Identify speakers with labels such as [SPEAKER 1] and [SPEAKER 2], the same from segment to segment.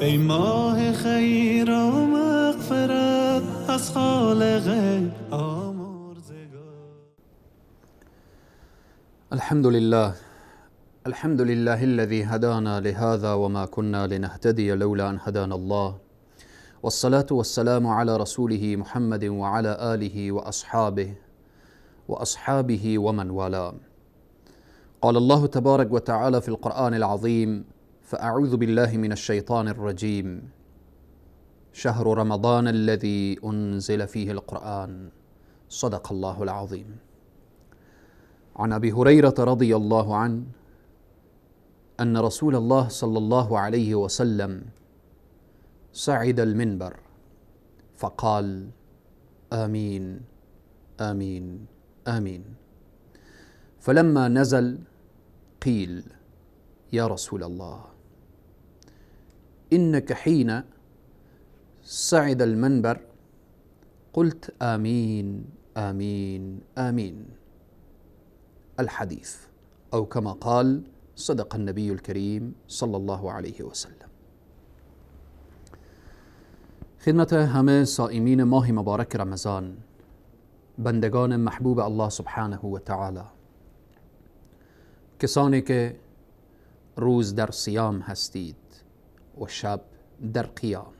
[SPEAKER 1] ای ماه خیر و مغفرت از خالق آمرزگار.
[SPEAKER 2] الحمد لله الذي هدانا لهذا وما كنا لنهتدي لولا أن هدانا الله، والصلاة والسلام على رسوله محمد وعلى آله وأصحابه ومن والاه. قال الله تبارك وتعالى في القرآن العظيم: فأعوذ بالله من الشيطان الرجيم، شهر رمضان الذي أنزل فيه القرآن، صدق الله العظيم. عن أبي هريرة رضي الله عنه أن رسول الله صلى الله عليه وسلم صعد المنبر فقال: آمين آمين آمين. فلما نزل قيل: يا رسول الله، إنك حين صعد المنبر قلت آمين آمين آمين. الحديث، أو كما قال صدق النبي الكريم صلى الله عليه وسلم. خدمت همه صائمین ماه مبارک رمضان، بندگان محبوب الله سبحانه و تعالی، کسانی که روز در صیام هستید و شب در قیام،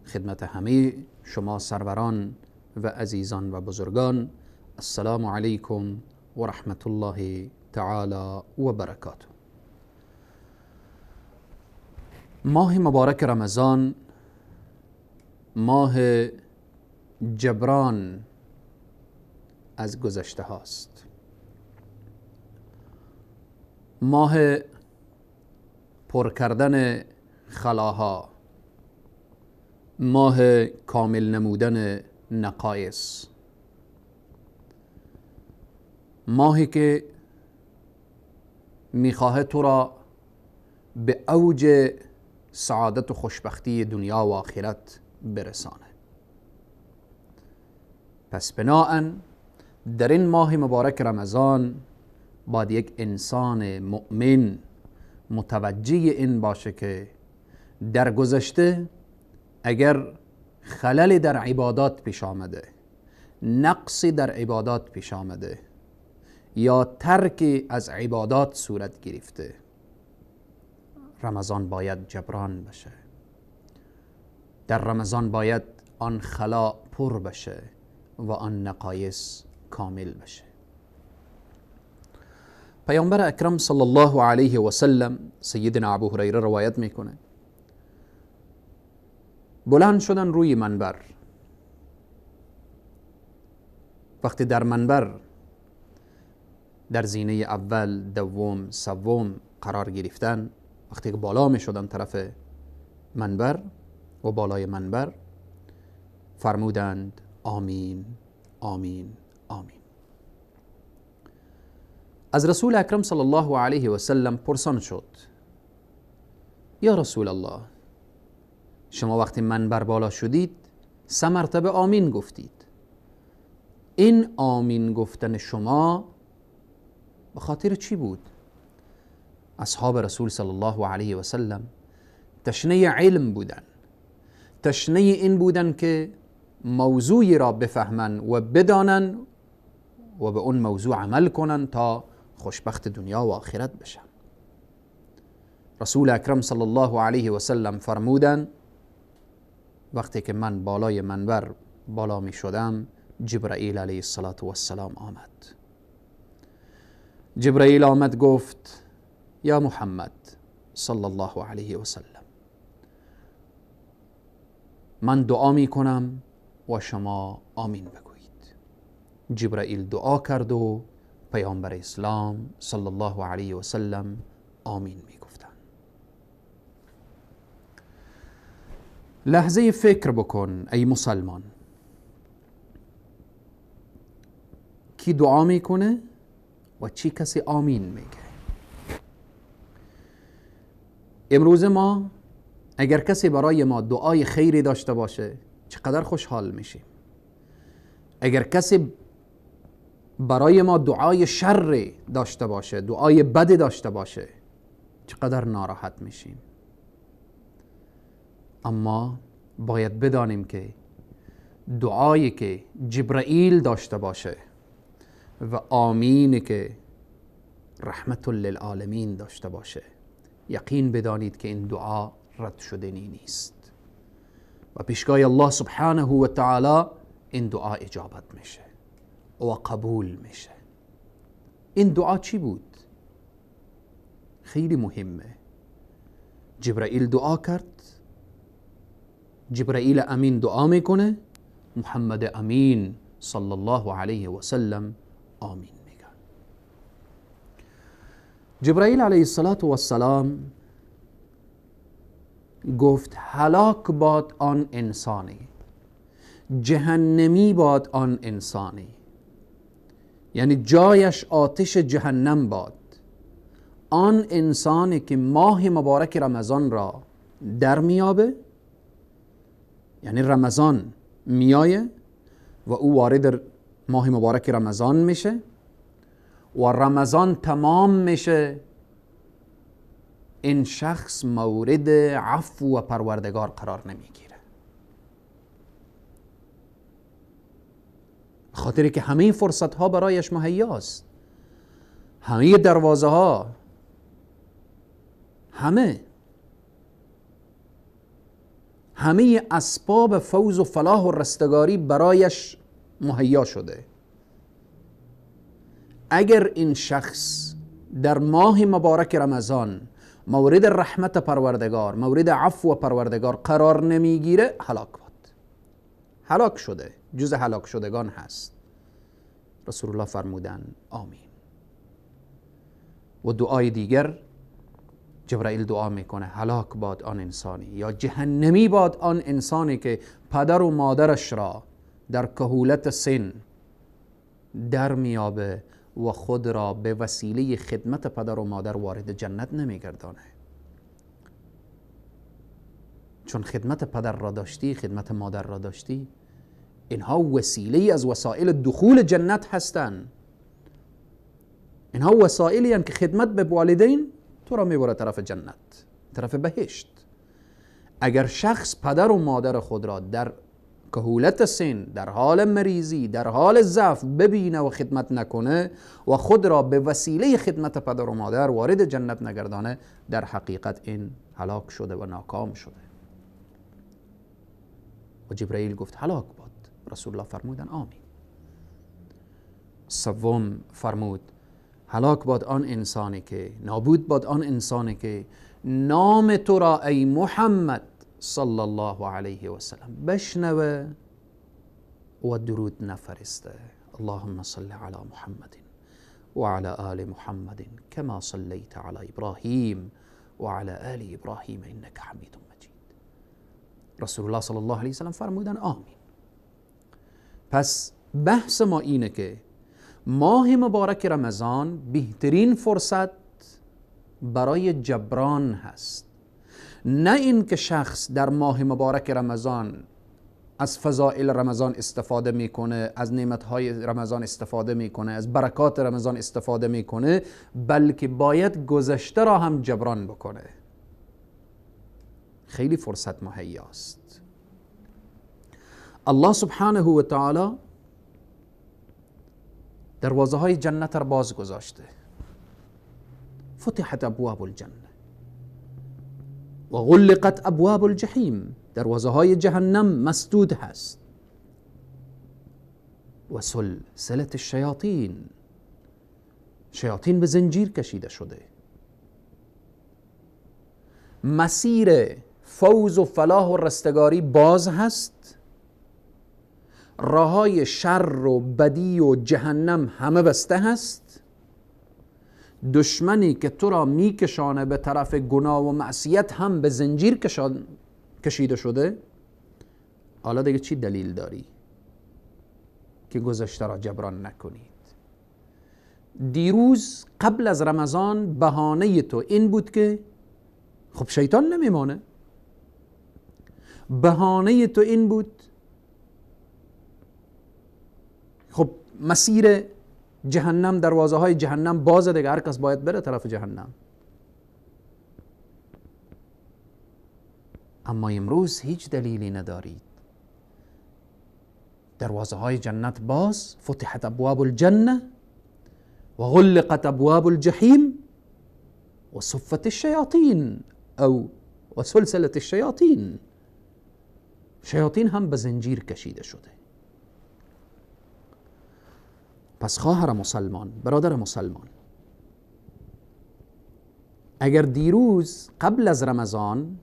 [SPEAKER 2] خدمت همه شما سروران و عزیزان و بزرگان، السلام علیکم و رحمت الله تعالی و برکاته. ماه مبارک رمضان ماه جبران از گذشته هاست، ماه پر کردن خلاها، ماه کامل نمودن نقایص، ماهی که میخواه تو را به اوج سعادت و خوشبختی دنیا و آخرت برسانه. پس بناهن در این ماه مبارک رمضان باید یک انسان مؤمن متوجه این باشه که در گذشته اگر خلل در عبادات پیش آمده، نقصی در عبادات پیش آمده یا ترک از عبادات صورت گرفته، رمضان باید جبران بشه. در رمضان باید آن خلا پر بشه و آن نقایص کامل بشه. پیامبر اکرم صلی الله علیه و سلم، سیدنا ابو هریره روایت میکنه، بلند شدن روی منبر. وقتی در منبر در زینه اول، دوم، سوم قرار گرفتن، وقتی که بالا می شدن طرف منبر و بالای منبر فرمودند: آمین آمین آمین. از رسول اکرم صلی الله علیه و سلم پرسان شد: یا رسول الله، شما وقتی منبر بالا شدید 3 مرتبه آمین گفتید، این آمین گفتن شما به خاطر چی بود؟ اصحاب رسول صلی الله علیه و سلم تشنه علم بودن، تشنه این بودن که موضوعی را بفهمن و بدانن و به اون موضوع عمل کنن تا خوشبخت دنیا و آخرت بشن. رسول اکرم صلی الله علیه و سلم فرمودن: وقتی که من بالای منبر بالا می شدم، جبرائیل علیه السلام آمد. جبرائیل آمد گفت: یا محمد صلی الله علیه و سلم، من دعا می کنم و شما آمین بگویید. جبرائیل دعا کرد و پیامبر اسلام صلی الله علیه و سلم آمین می گفتن. لحظه فکر بکن ای مسلمان، کی دعا میکنه و چی کسی آمین میگه. امروز ما اگر کسی برای ما دعای خیری داشته باشه چقدر خوشحال میشیم. اگر کسی برای ما دعای شر داشته باشه، دعای بد داشته باشه، چقدر ناراحت میشیم. اما باید بدانیم که دعایی که جبرائیل داشته باشه و آمین که رحمت للعالمین داشته باشه، یقین بدانید که این دعا رد شدنی نیست و پیشگاه الله سبحانه و تعالی این دعا اجابت میشه و قبول میشه. این دعا چی بود؟ خیلی مهمه. جبرائیل دعا کرد، جبرائیل امین دعا میکنه، محمد امین صلی الله علیه و سلم آمین میگه. جبرائیل علیه السلام گفت هلاک باد آن انسانی، جهنمی باد آن انسانی، یعنی جایش آتش جهنم باد، آن انسانی که ماه مبارک رمضان را در میابه، یعنی رمضان میایه و او وارد ماه مبارک رمضان میشه و رمضان تمام میشه، این شخص مورد عفو و پروردگار قرار نمیگیره، خاطری که همه فرصت ها برایش مهیاست، همه دروازه ها، همه اسباب فوز و فلاح و رستگاری برایش مهیا شده. اگر این شخص در ماه مبارک رمضان مورد رحمت پروردگار، مورد عفو پروردگار قرار نمیگیره، هلاک بود، هلاک شده، جز هلاک شدگان هست. رسول الله فرمودن آمین. و دعای دیگر جبرائیل دعا میکنه هلاک باد آن انسانی یا جهنمی باد آن انسانی که پدر و مادرش را در کهولت سن در میابه و خود را به وسیله خدمت پدر و مادر وارد جنت نمیگردانه. چون خدمت پدر را داشتی، خدمت مادر را داشتی، اینها وسیله از وسایل دخول جنت هستند. اینها وسایلی هستند که خدمت به والدین تو را میبره طرف جنت، طرف بهشت. اگر شخص پدر و مادر خود را در کهولت سن، در حال مریضی، در حال ضعف ببینه و خدمت نکنه و خود را به وسیله خدمت پدر و مادر وارد جنت نگردانه، در حقیقت این هلاک شده و ناکام شده. و جبرائیل گفت هلاک باد. رسول الله فرمودن آمین. سوم فرمود هلاک باد آن انسانی که، نابود باد آن انسانی که نام تو را ای محمد صلی الله علیه و سلم بشنوه و درود نفرسته. اللهم صل علی محمد و علی آل محمد کما صلیت علی ابراهیم و علی آل ابراهیم انک حمید مجید. رسول الله صلی الله علیه و سلم فرمودن آمین. پس بحث ما اینه که ماه مبارک رمضان بهترین فرصت برای جبران هست، نه این که شخص در ماه مبارک رمضان از فضائل رمضان استفاده میکنه، از نعمتهای رمضان استفاده میکنه، از برکات رمضان استفاده میکنه، بلکه باید گذشته را هم جبران بکنه. خیلی فرصت مهیاست. الله سبحانه و تعالی دروازه های جنت را باز گذاشته، فتحت ابواب الجنه و غلقت ابواب الجحیم، دروازه های جهنم مسدود هست. و سلسله الشیاطین، شیاطین به زنجیر کشیده شده. مسیر فوز و فلاح و رستگاری باز هست، راههای شر و بدی و جهنم همه بسته هست. دشمنی که تو را میکشانه به طرف گناه و معصیت هم به زنجیر کشیده شده. حالا دیگه چی دلیل داری که گذشته را جبران نکنید؟ دیروز قبل از رمضان بهانه تو این بود که خب شیطان نمیمانه، بهانه تو این بود خب مسیر جهنم، دروازه های جهنم بازه دیگه، هر کس باید بره طرف جهنم. اما امروز هیچ دلیلی ندارید. دروازه های جنت باز، فتحت ابواب الجنه و غلقت ابواب الجحیم و صفت الشیاطین او و سلسله الشیاطین. شیاطین هم به زنجیر کشیده شده. پس خواهر مسلمان، برادر مسلمان، اگر دیروز قبل از رمضان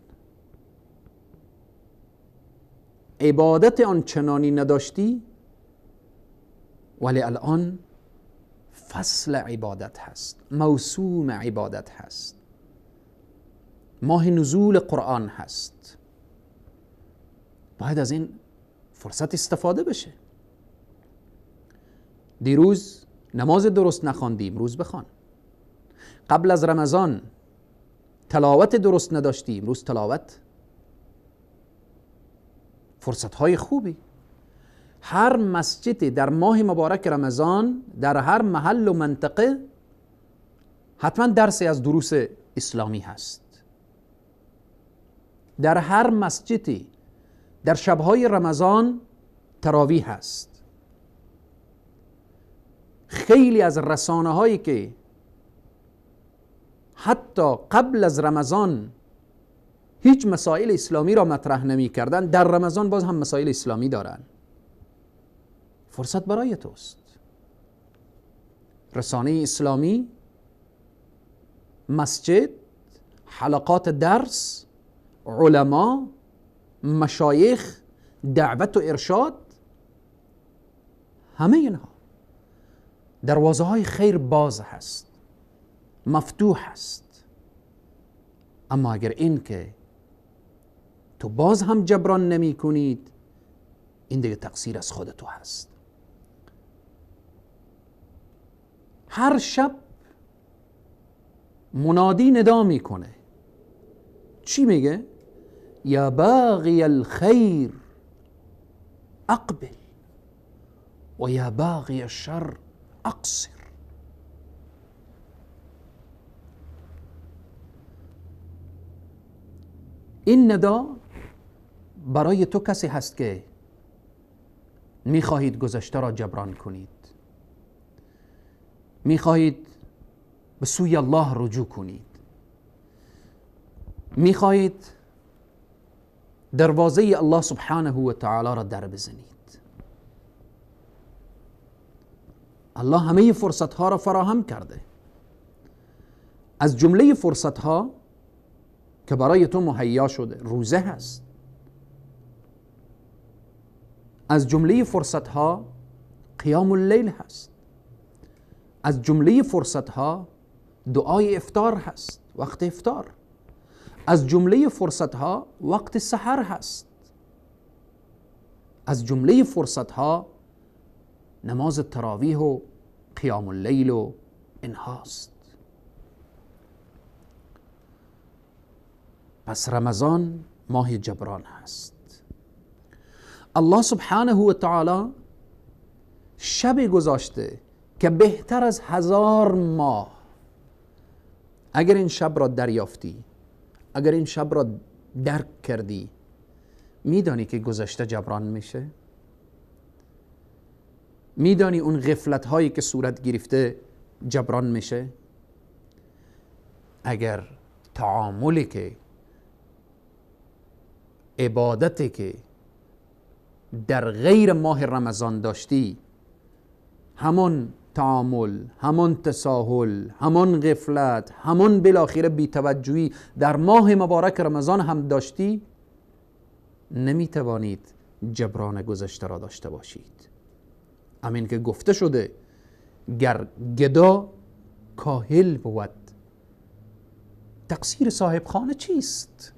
[SPEAKER 2] عبادت آنچنانی نداشتی، ولی الان فصل عبادت هست، موسوم عبادت هست، ماه نزول قرآن هست، باید از این فرصت استفاده بشه. دیروز نماز درست نخواندی، امروز بخوان. قبل از رمضان تلاوت درست نداشتی، امروز تلاوت. فرصت های خوبی. هر مسجدی در ماه مبارک رمضان در هر محل و منطقه حتما درسی از دروس اسلامی هست. در هر مسجدی در شبهای رمضان تراویح هست. خیلی از رسانه هایی که حتی قبل از رمضان هیچ مسائل اسلامی را مطرح نمی کردن، در رمضان باز هم مسائل اسلامی دارن. فرصت برای توست. رسانه اسلامی، مسجد، حلقات درس، علما، مشایخ، دعوت و ارشاد، همه اینها دروازه های خیر باز هست، مفتوح هست. اما اگر این که تو باز هم جبران نمی کنید، این دیگه تقصیر از خود تو هست. هر شب منادی ندا میکنه. چی میگه؟ یا باغی الخیر اقبل و یا باغی الشر اقصر. این ندا برای تو کسی هست که میخواهید گذشته را جبران کنید، میخواهید به سوی الله رجوع کنید، میخواهید دروازه الله سبحانه و تعالی را در بزنید. الله همه فرصت ها را فراهم کرده. از جمله فرصت ها که برای تو مهیا شده روزه هست. از جمله فرصت ها قیام اللیل هست. از جمله فرصت ها دعای افطار هست، وقت افطار. از جمله فرصت ها وقت سحر هست. از جمله فرصت ها نماز تراویح و قیام اللیل و اینهاست. پس رمضان ماه جبران هست. الله سبحانه و تعالی شب گذاشته که بهتر از 1000 ماه. اگر این شب را دریافتی، اگر این شب را درک کردی، میدانی که گذشته جبران میشه؟ میدانی اون غفلت هایی که صورت گرفته جبران میشه؟ اگر تعاملی که عبادتی که در غیر ماه رمضان داشتی، همون تعامل، همون تساهل، همون غفلت، همون بالاخره بی‌توجهی در ماه مبارک رمضان هم داشتی، نمیتوانید جبران گذشته را داشته باشید. همین که گفته شده گر گدا کاهل بود، تقصیر صاحب خانه چیست؟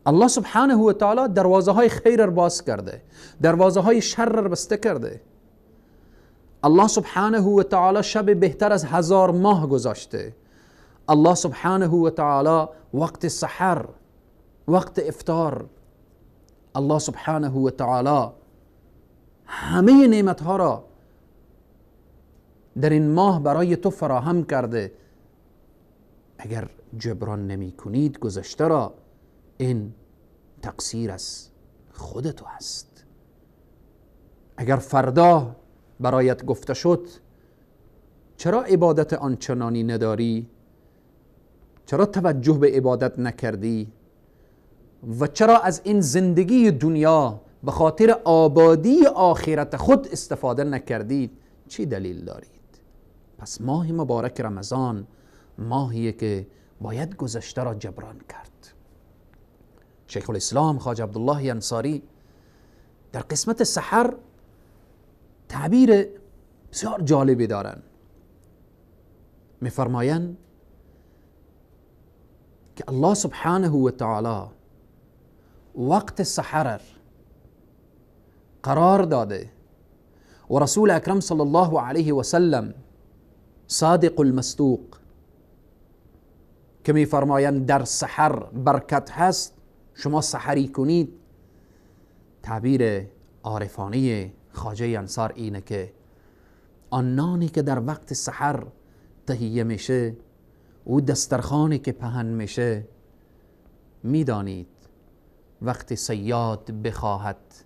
[SPEAKER 2] الله سبحانه و تعالی دروازه های خیر را باز کرده، دروازه های شر را بسته کرده. الله سبحانه و تعالی شب بهتر از 1000 ماه گذاشته. الله سبحانه و تعالی وقت سحر، وقت افطار، الله سبحانه و تعالی همه نعمت ها را در این ماه برای تو فراهم کرده. اگر جبران نمی کنید گذشته را، این تقصیر از خود تو هست. اگر فردا برایت گفته شد چرا عبادت آنچنانی نداری، چرا توجه به عبادت نکردی و چرا از این زندگی دنیا به خاطر آبادی آخرت خود استفاده نکردید، چی دلیل دارید؟ پس ماه مبارک رمضان ماهیه که باید گذشته را جبران کرد. شیخ الاسلام خواجه عبدالله انصاری در قسمت سحر تعبیر بسیار جالبی دارن. میفرمایند که الله سبحانه و تعالی وقت سحر قرار داده و رسول اکرم صلی الله علیه و سلم صادق المصدوق که میفرمایند در سحر برکت هست، شما سحری کنید. تعبیر عارفانه خواجه انصار اینه که آن نانی که در وقت سحر تهیه میشه و دسترخوانی که پهن میشه، میدانید وقتی صیاد بخواهد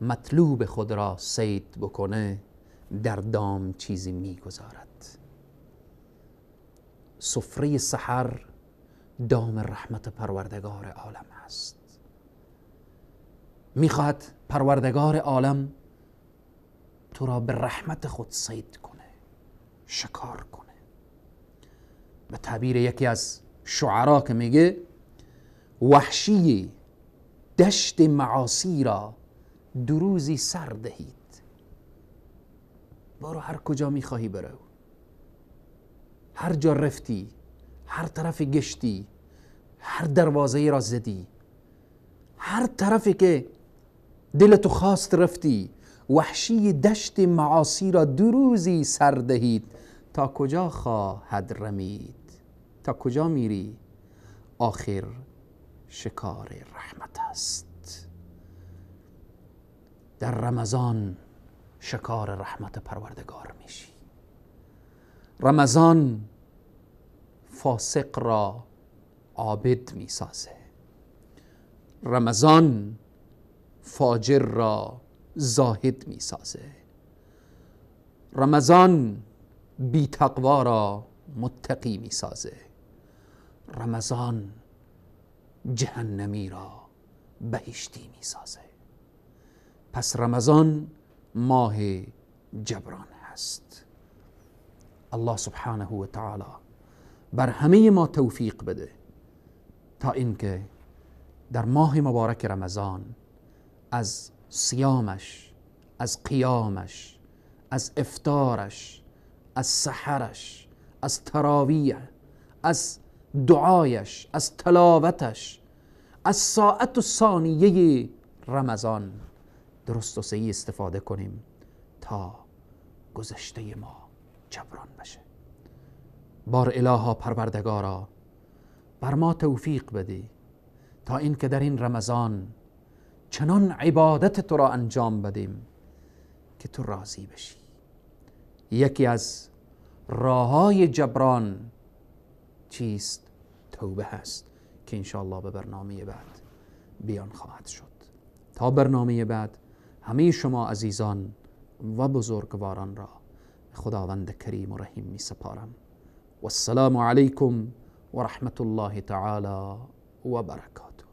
[SPEAKER 2] مطلوب خود را صید بکنه در دام چیزی میگذارد. سفره سحر دام رحمت پروردگار عالم است. میخواهد پروردگار عالم تو را به رحمت خود صید کنه، شکار کنه. به تعبیر یکی از شعرا که میگه وحشی دشت معاصی را دو روزی سر دهید. برو هر کجا میخواهی برو، هر جا رفتی، هر طرف گشتی، هر دروازه را زدی، هر طرفی که دلتو خواست رفتی. وحشی دشت معاصی را دو روزی سر دهید. تا کجا خواهد رمید؟ تا کجا میری؟ آخر شکار رحمت است. در رمضان شکار رحمت پروردگار میشی. رمضان فاسق را عابد میسازه. رمضان فاجر را زاهد میسازه. رمضان بی تقوا را متقی میسازه. رمضان جهنمی را بهشتی میسازه. پس رمضان ماه جبران هست. الله سبحانه و تعالی بر همه ما توفیق بده تا اینکه در ماه مبارک رمضان از صیامش، از قیامش، از افطارش، از سحرش، از تراویح، از دعایش، از تلاوتش، از ساعت و ثانیه رمضان درست و صحیح استفاده کنیم تا گذشته ما جبران بشه. بار الها پروردگارا بر ما توفیق بده تا اینکه در این رمضان چنان عبادت تو را انجام بدیم که تو راضی بشی. یکی از راههای جبران چیست؟ توبه هست که انشاءالله به برنامه بعد بیان خواهد شد. تا برنامه بعد همه شما عزیزان و بزرگواران را خداوند کریم و رحیم می سپارم. والسلام علیکم و رحمت الله تعالی و برکاته.